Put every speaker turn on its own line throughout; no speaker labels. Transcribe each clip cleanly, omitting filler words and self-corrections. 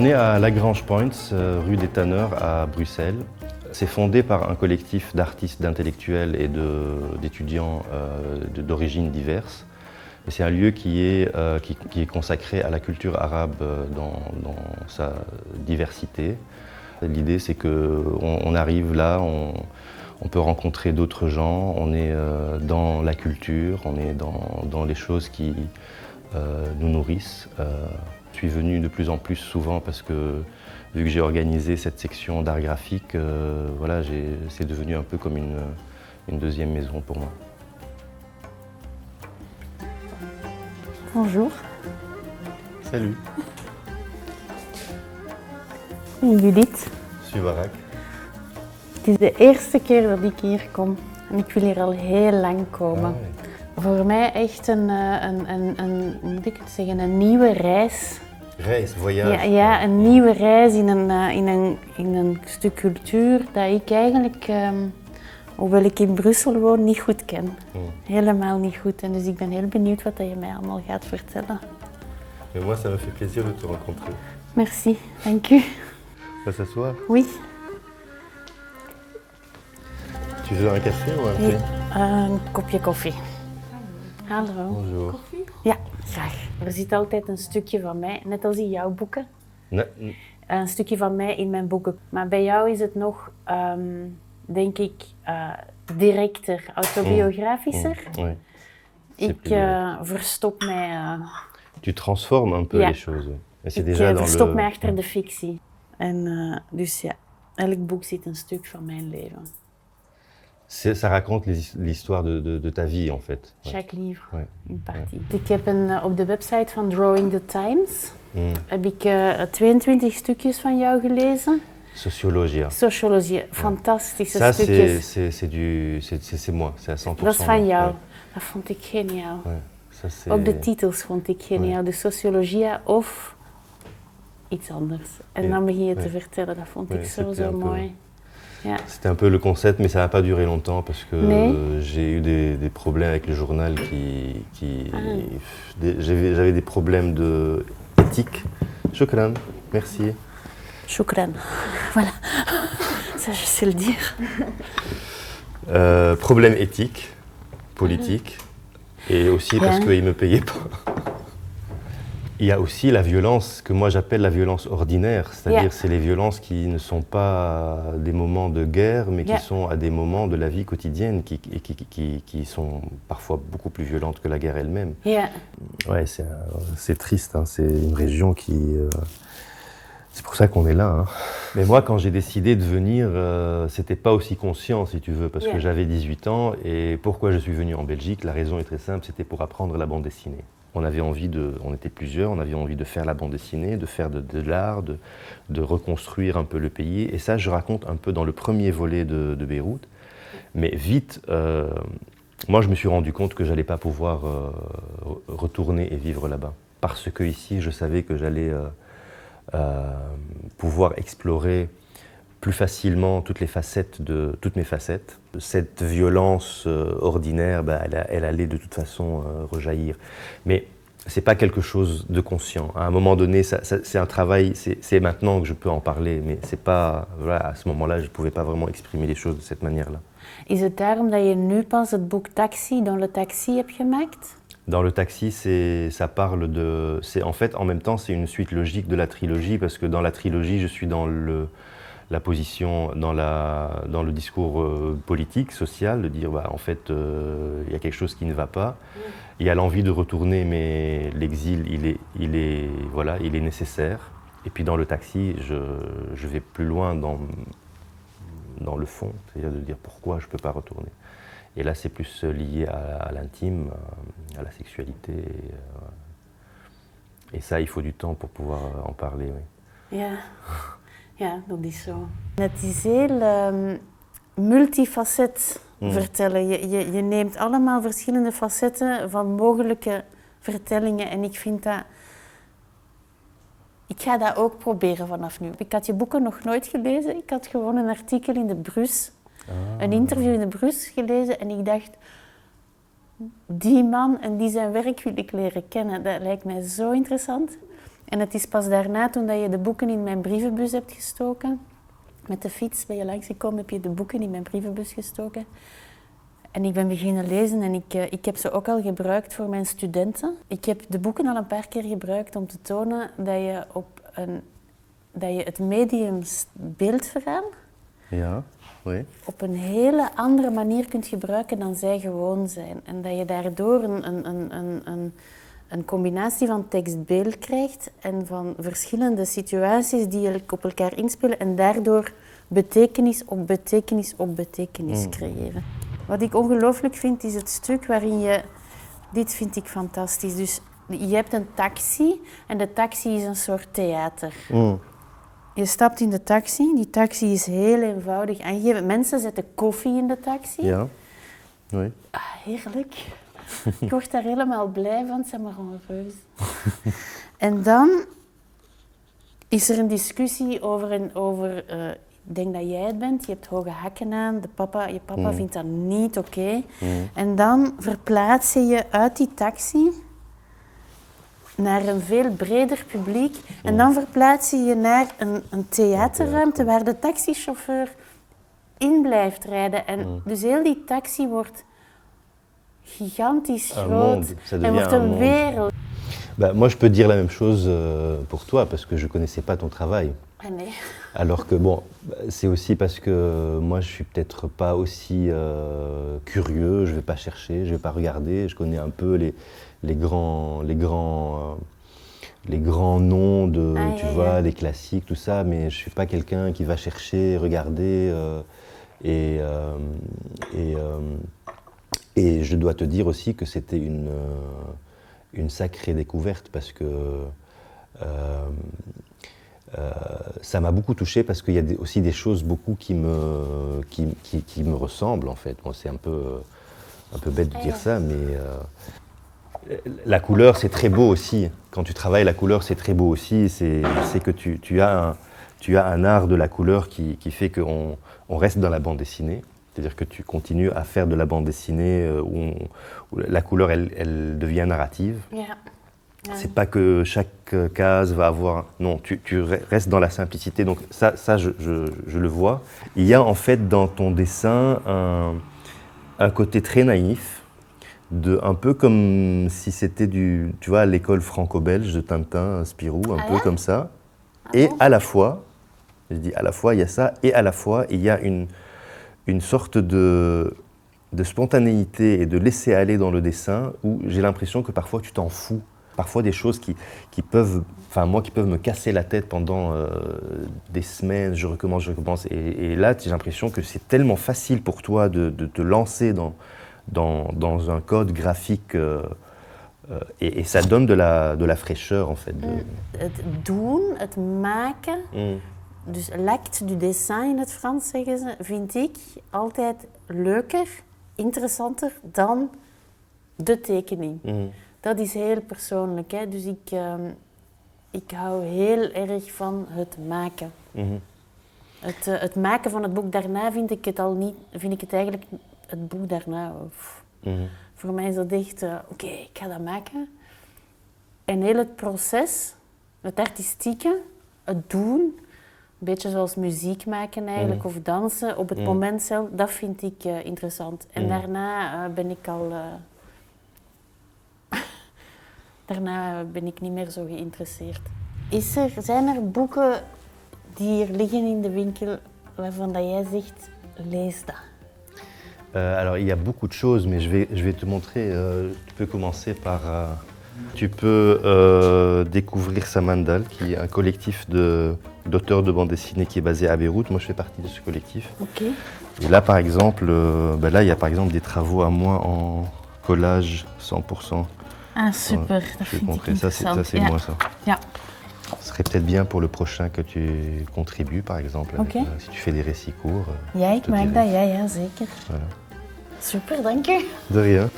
On est à Lagrange Points, rue des Tanneurs à Bruxelles. C'est fondé par un collectif d'artistes, d'intellectuels et d'étudiants d'origines diverses. Et c'est un lieu qui est consacré à la culture arabe dans sa diversité. L'idée, c'est qu'on arrive là, on peut rencontrer d'autres gens, on est dans la culture, on est dans les choses qui nous nourrissent. Je suis venu de plus en plus souvent parce que, vu que j'ai organisé cette section d'art graphique, voilà, c'est devenu un peu comme une deuxième maison pour moi.
Bonjour.
Salut.
Judith.
Je suis Barak.
Het is de eerste keer dat ik hier kom en ik wil hier al heel lang komen.
Ah, oui.
Voor mij echt hoe moet ik het zeggen, een nieuwe reis.
Reis, voyage.
Ja, een nieuwe reis in een stuk cultuur dat ik eigenlijk, hoewel ik in Brussel woon, niet goed ken. Helemaal niet goed. En dus ik ben heel benieuwd wat je mij allemaal gaat vertellen.
Mais moi, ça me fait plaisir de te rencontrer.
Merci, dank u.
On va s'asseoir.
Oui.
Tu veux un café ou un thé?
Een kopje koffie. Hallo.
Bonjour.
Ja, graag. Er zit altijd een stukje van mij, net als in jouw boeken.
Nee.
Een stukje van mij in mijn boeken. Maar bij jou is het nog, denk ik, directer, autobiografischer.
Oui.
Ik verstop mij...
Tu transformes un peu
Ja.
les choses. Et c'est
ik
déjà dans
verstop mij achter de fictie. En dus ja, elk boek zit een stuk van mijn leven.
Ça raconte l'histoire de ta vie, en fait. Ouais.
Chaque livre,
Ouais.
een partie. Ik heb op de website van Drawing the Times heb ik 22 stukjes van jou gelezen.
Sociologia.
Sociologie, fantastische
Ça,
stukjes.
c'est moi, c'est à 100%.
Dat is van jou.
Ouais.
Dat vond ik geniaal.
Ouais. Ça, c'est...
Ook de titels vond ik geniaal. De Sociologia of iets anders. En dan begin je te vertellen. Dat vond ik zo mooi. Ja.
C'était un peu le concept, mais ça n'a pas duré longtemps parce que j'ai eu des problèmes avec le journal j'avais des problèmes éthique. Shukran, merci.
Shukran. Voilà. Ça, je sais le dire.
Problèmes éthiques, politiques, et aussi parce qu'ils ne me payaient pas. Il y a aussi la violence que moi j'appelle la violence ordinaire, c'est-à-dire c'est les violences qui ne sont pas des moments de guerre, mais qui sont à des moments de la vie quotidienne qui sont parfois beaucoup plus violentes que la guerre elle-même. Ouais, c'est triste, hein, c'est une région qui... c'est pour ça qu'on est là. Hein. Mais moi, quand j'ai décidé de venir, c'était pas aussi conscient, si tu veux, parce que j'avais 18 ans. Et pourquoi je suis venu en Belgique? La raison est très simple, c'était pour apprendre la bande dessinée. On était plusieurs, on avait envie de faire la bande dessinée, de faire de l'art, de reconstruire un peu le pays. Et ça, je raconte un peu dans le premier volet de Beyrouth. Mais vite, moi, je me suis rendu compte que j'allais pas pouvoir retourner et vivre là-bas. Parce que ici, je savais que j'allais pouvoir explorer plus facilement toutes mes facettes. Cette violence ordinaire, elle allait de toute façon rejaillir. Mais c'est pas quelque chose de conscient. À un moment donné, c'est un travail, c'est maintenant que je peux en parler, mais c'est pas, voilà, à ce moment-là, je pouvais pas vraiment exprimer les choses de cette manière-là.
Is het daarom dat je nu pas het boek Taxi, Dans le Taxi, hebt gemaakt?
Dans le taxi, ça parle de... En fait, en même temps, c'est une suite logique de la trilogie, parce que dans la trilogie, je suis dans la position, dans le discours politique, social, de dire, en fait, il y a quelque chose qui ne va pas. Il y a l'envie de retourner, mais l'exil, il est nécessaire. Et puis dans le taxi, je vais plus loin dans le fond, c'est-à-dire de dire pourquoi je ne peux pas retourner. Et là, c'est plus lié à l'intime, à la sexualité. Et ça, il faut du temps pour pouvoir en parler. Oui.
Ja, dat is zo. Het is heel multifacet vertellen. Je neemt allemaal verschillende facetten van mogelijke vertellingen. En ik vind dat... Ik ga dat ook proberen vanaf nu. Ik had je boeken nog nooit gelezen. Ik had gewoon een artikel in de Brus, een interview in de Brus gelezen. En ik dacht, die man en die zijn werk wil ik leren kennen. Dat lijkt mij zo interessant. En het is pas daarna, toen dat je de boeken in mijn brievenbus hebt gestoken, met de fiets ben je langsgekomen, heb je de boeken in mijn brievenbus gestoken. En ik ben beginnen lezen en ik heb ze ook al gebruikt voor mijn studenten. Ik heb de boeken al een paar keer gebruikt om te tonen dat je het medium beeldverhaal op een hele andere manier kunt gebruiken dan zij gewoon zijn. En dat je daardoor een combinatie van tekst-beeld krijgt en van verschillende situaties die op elkaar inspelen en daardoor betekenis op betekenis op betekenis creëren. Wat ik ongelooflijk vind is het stuk waarin je... Dit vind ik fantastisch. Dus je hebt een taxi en de taxi is een soort theater. Je stapt in de taxi, die taxi is heel eenvoudig aangegeven. Mensen zetten koffie in de taxi.
Ja, oui.
Heerlijk. Ik word daar helemaal blij van, het zijn maar gewoon reus. En dan is er een discussie over ik denk dat jij het bent, je hebt hoge hakken aan, je papa vindt dat niet oké. En dan verplaats je je uit die taxi naar een veel breder publiek. En dan verplaats je je naar een theaterruimte waar de taxichauffeur in blijft rijden. En dus heel die taxi wordt gigantisch groot en wordt een wereld.
Bah, moi, je peux te dire la même chose pour toi, parce que je ne connaissais pas ton travail.
Ah nee.
Alors que, bon, c'est aussi parce que moi, je suis peut-être pas aussi curieux, je ne vais pas chercher, je ne vais pas regarder. Je connais un peu les grands noms de, les classiques, tout ça, mais je ne suis pas quelqu'un qui va chercher, regarder. Et je dois te dire aussi que c'était une sacrée découverte parce que ça m'a beaucoup touché parce qu'il y a aussi des choses beaucoup qui me ressemblent en fait. Bon, c'est un peu bête de dire ça, mais la couleur c'est très beau aussi. Quand tu travailles la couleur c'est très beau aussi. C'est que tu as un art de la couleur qui fait qu'on reste dans la bande dessinée. C'est-à-dire que tu continues à faire de la bande dessinée où la couleur, elle devient narrative. Yeah. C'est pas que chaque case va avoir... Non, tu restes dans la simplicité. Donc ça je le vois. Il y a en fait dans ton dessin un côté très naïf, un peu comme si c'était tu vois, l'école franco-belge de Tintin, Spirou, un peu comme ça. Et à la fois, je dis à la fois, il y a ça, et à la fois, il y a une sorte de spontanéité et de laisser aller dans le dessin où j'ai l'impression que parfois tu t'en fous. Parfois des choses qui peuvent me casser la tête pendant des semaines, je recommence. Et là, j'ai l'impression que c'est tellement facile pour toi de te lancer dans un code graphique et ça donne de la fraîcheur en fait.
Het doen, het maken... Dus l'acte du dessin in het Frans zeggen ze, vind ik altijd leuker, interessanter dan de tekening. Dat is heel persoonlijk, hè? Dus ik hou heel erg van het maken. Het maken van het boek daarna vind ik het eigenlijk het boek daarna. Voor mij is dat echt, oké, ik ga dat maken. En heel het proces, het artistieke, het doen... Een beetje zoals muziek maken eigenlijk, of dansen op het moment zelf, dat vind ik interessant. En daarna ben ik niet meer zo geïnteresseerd. Zijn er boeken die hier liggen in de winkel waarvan dat jij zegt, lees dat?
Alors il y a beaucoup de choses, mais je vais te montrer. Tu peux commencer par... Tu peux découvrir Samandal, qui est un collectif d'auteurs de bande dessinée qui est basé à Beyrouth. Moi, je fais partie de ce collectif.
Okay.
Et là, par exemple, il y a par exemple des travaux à moi en collage 100%.
Ah, super. Dat
je vais te montrer ça, c'est moi, ça.
Ja.
Ce serait peut-être bien pour le prochain que tu contribues, par exemple, avec, si tu fais des récits courts.
Ja, ik maak dat, ja, zeker. Voilà. Super, dank u.
De rien.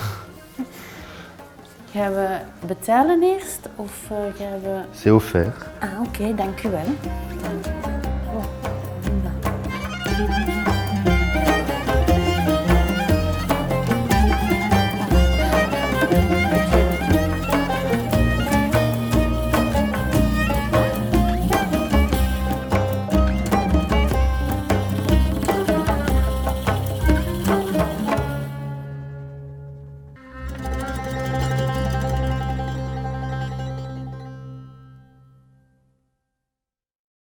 Gaan we betalen eerst of gaan we...
C'est offert.
Ah, oké, dank u wel.